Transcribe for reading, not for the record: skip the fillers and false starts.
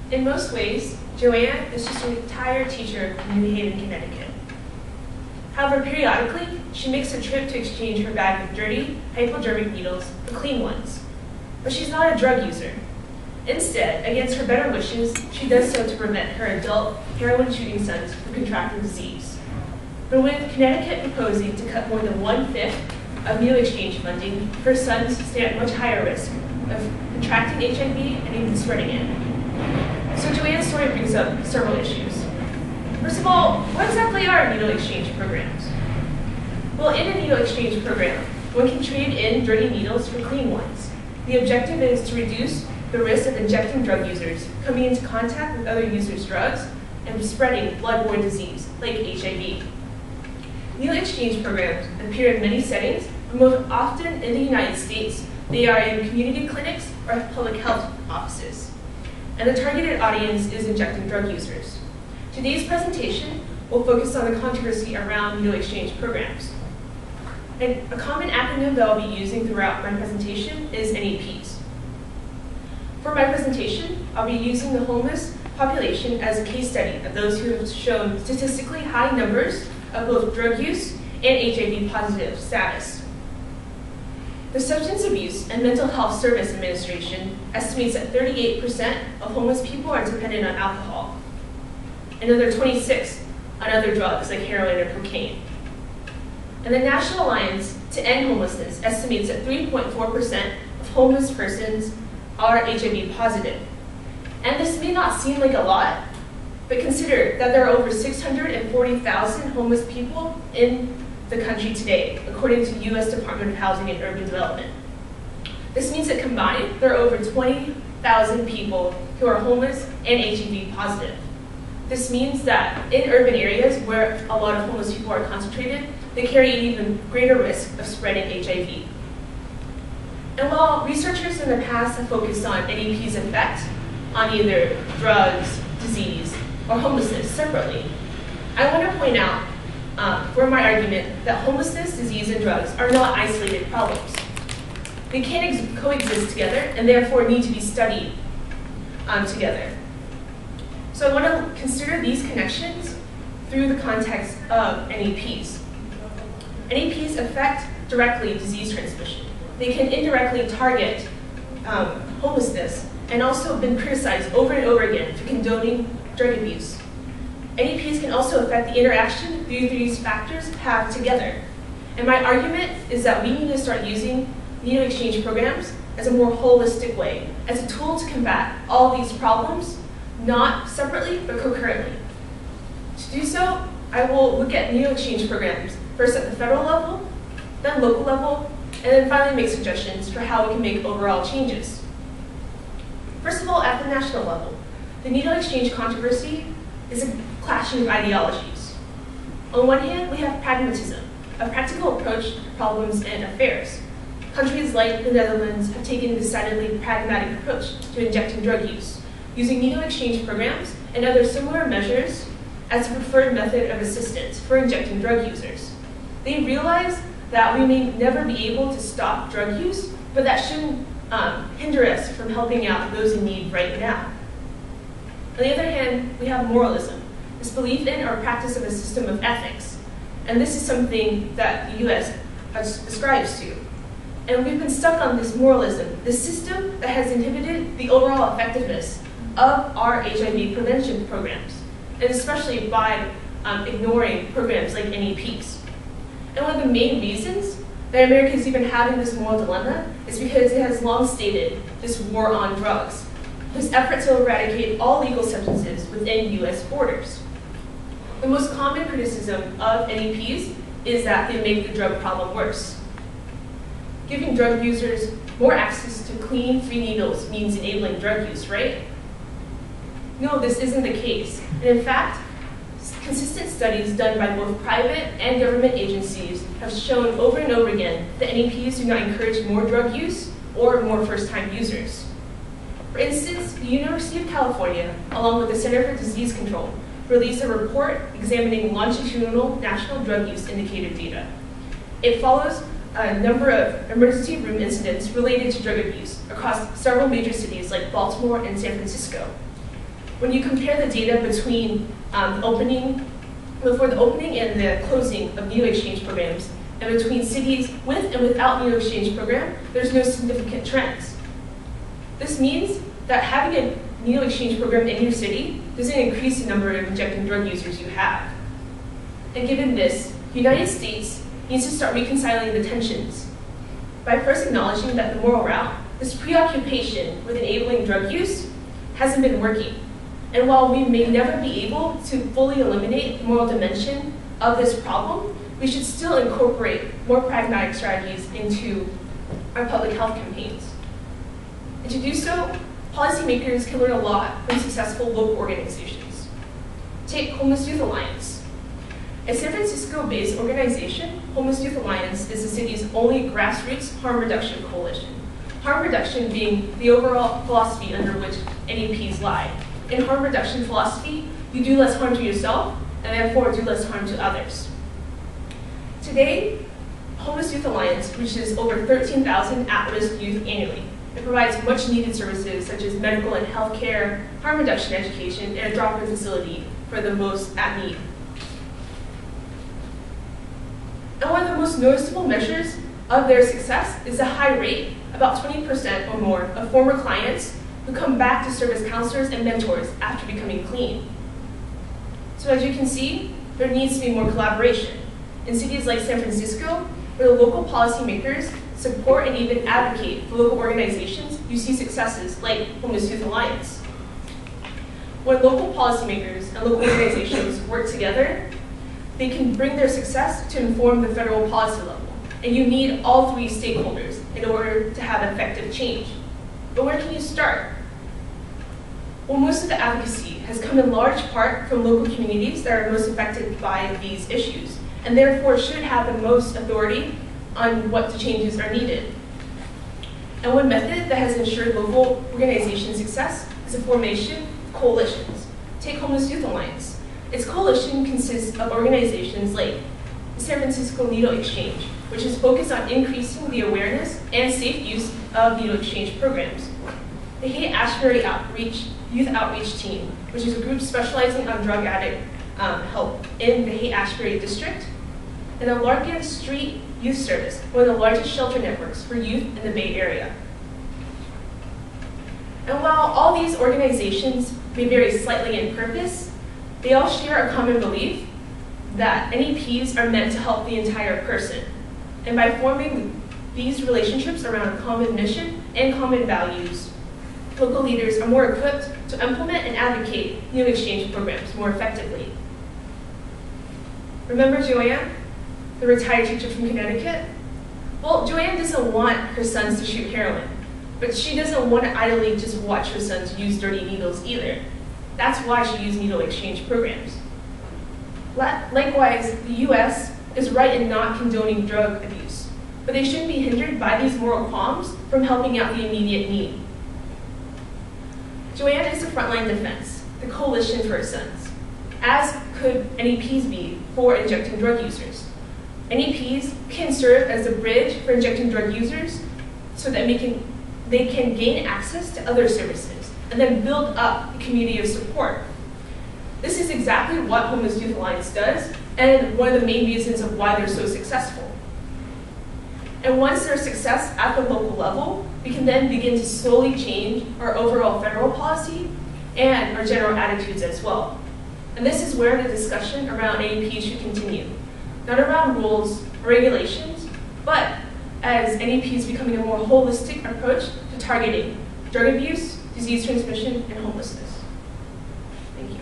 In most ways, Joanne is just a retired teacher in New Haven, Connecticut. However, periodically, she makes a trip to exchange her bag of dirty, hypodermic needles for clean ones. But she's not a drug user. Instead, against her better wishes, she does so to prevent her adult heroin-shooting sons from contracting disease. But with Connecticut proposing to cut more than 1/5 of needle exchange funding, her sons stand at much higher risk of contracting HIV and even spreading it. So Joanne's story brings up several issues. First of all, what exactly are needle exchange programs? Well, in a needle exchange program, one can trade in dirty needles for clean ones. The objective is to reduce the risk of injecting drug users coming into contact with other users' drugs and spreading bloodborne disease like HIV. Needle exchange programs appear in many settings, but most often in the United States, they are in community clinics or public health offices. And the targeted audience is injecting drug users. Today's presentation will focus on the controversy around needle exchange programs. And a common acronym that I'll be using throughout my presentation is NEPs. For my presentation, I'll be using the homeless population as a case study of those who have shown statistically high numbers of both drug use and HIV positive status. The Substance Abuse and Mental Health Service Administration estimates that 38% of homeless people are dependent on alcohol, another 26% on other drugs like heroin or cocaine. And the National Alliance to End Homelessness estimates that 3.4% of homeless persons are HIV positive. And this may not seem like a lot, but consider that there are over 640,000 homeless people in the country today, according to the U.S. Department of Housing and Urban Development. This means that combined, there are over 20,000 people who are homeless and HIV positive. This means that in urban areas where a lot of homeless people are concentrated, they carry an even greater risk of spreading HIV. And while researchers in the past have focused on NEP's effect on either drugs, disease, or homelessness separately, I want to point out for my argument that homelessness, disease, and drugs are not isolated problems. They can coexist together and therefore need to be studied together. So I want to consider these connections through the context of NEPs. NEPs affect directly disease transmission. They can indirectly target homelessness and also have been criticized over and over again for condoning drug abuse. NEPs can also affect the interaction these factors have together. And my argument is that we need to start using needle exchange programs as a more holistic way, as a tool to combat all these problems, not separately, but concurrently. To do so, I will look at needle exchange programs, first at the federal level, then local level, and then finally make suggestions for how we can make overall changes. First of all, at the national level, the needle exchange controversy is a clashing of ideologies. On one hand, we have pragmatism, a practical approach to problems and affairs. Countries like the Netherlands have taken a decidedly pragmatic approach to injecting drug use, using needle exchange programs and other similar measures as a preferred method of assistance for injecting drug users. They realize that we may never be able to stop drug use, but that shouldn't hinder us from helping out those in need right now. On the other hand, we have moralism, this belief in or practice of a system of ethics. And this is something that the US ascribes to. And we've been stuck on this moralism, this system that has inhibited the overall effectiveness of our HIV prevention programs, and especially by ignoring programs like NEPs. And one of the main reasons that America is even having this moral dilemma is because it has long stated this war on drugs, this effort to eradicate all legal substances within US borders. The most common criticism of NEPs is that they make the drug problem worse. Giving drug users more access to clean, free needles means enabling drug use, right? No, this isn't the case. And in fact, consistent studies done by both private and government agencies have shown over and over again that NEPs do not encourage more drug use or more first-time users. For instance, the University of California, along with the Center for Disease Control, released a report examining longitudinal national drug use indicator data. It follows a number of emergency room incidents related to drug abuse across several major cities like Baltimore and San Francisco. when you compare the data between before the opening and the closing of needle exchange programs, and between cities with and without needle exchange program, there's no significant trends. This means that having a needle exchange program in your city doesn't increase the number of injecting drug users you have. And given this, the United States needs to start reconciling the tensions by first acknowledging that the moral route, this preoccupation with enabling drug use, hasn't been working. And while we may never be able to fully eliminate the moral dimension of this problem, we should still incorporate more pragmatic strategies into our public health campaigns. And to do so, policymakers can learn a lot from successful local organizations. Take Homeless Youth Alliance. A San Francisco-based organization, Homeless Youth Alliance is the city's only grassroots harm reduction coalition. Harm reduction being the overall philosophy under which NEPs lie. In harm reduction philosophy, you do less harm to yourself and therefore do less harm to others. Today, Homeless Youth Alliance reaches over 13,000 at-risk youth annually. It provides much needed services such as medical and health care, harm reduction education, and a drop-in facility for the most at need. And one of the most noticeable measures of their success is the high rate, about 20% or more, of former clients who come back to serve as counselors and mentors after becoming clean. So as you can see, there needs to be more collaboration. In cities like San Francisco, where the local policymakers support and even advocate for local organizations, you see successes like Homeless Youth Alliance. When local policymakers and local organizations work together, they can bring their success to inform the federal policy level. And you need all three stakeholders in order to have effective change. But where can you start? Well, most of the advocacy has come in large part from local communities that are most affected by these issues, and therefore should have the most authority on what the changes are needed. And one method that has ensured local organization success is the formation of coalitions. Take Homeless Youth Alliance. Its coalition consists of organizations like the San Francisco Needle Exchange, which is focused on increasing the awareness and safe use of needle exchange programs. The Haight-Ashbury Youth Outreach Team, which is a group specializing on drug addict help in the Haight-Ashbury district, and the Larkin Street Youth Service, one of the largest shelter networks for youth in the Bay Area. And while all these organizations may vary slightly in purpose, they all share a common belief that NEPs are meant to help the entire person. And by forming these relationships around a common mission and common values, local leaders are more equipped to implement and advocate needle exchange programs more effectively. Remember Joanne, the retired teacher from Connecticut? Well, Joanne doesn't want her sons to shoot heroin, but she doesn't want to idly just watch her sons use dirty needles either. That's why she used needle exchange programs. Likewise, the US is right in not condoning drug abuse, but they shouldn't be hindered by these moral qualms from helping out the immediate need. Joanne is the frontline defense, the coalition for her sons, as could NEPs be for injecting drug users. NEPs can serve as a bridge for injecting drug users so that they can gain access to other services and then build up a community of support. This is exactly what Homeless Youth Alliance does, and one of the main reasons of why they're so successful. And once there's success at the local level, we can then begin to slowly change our overall federal policy and our general attitudes as well. And this is where the discussion around NEPs should continue. Not around rules or regulations, but as NEPs becoming a more holistic approach to targeting drug abuse, disease transmission, and homelessness. Thank you.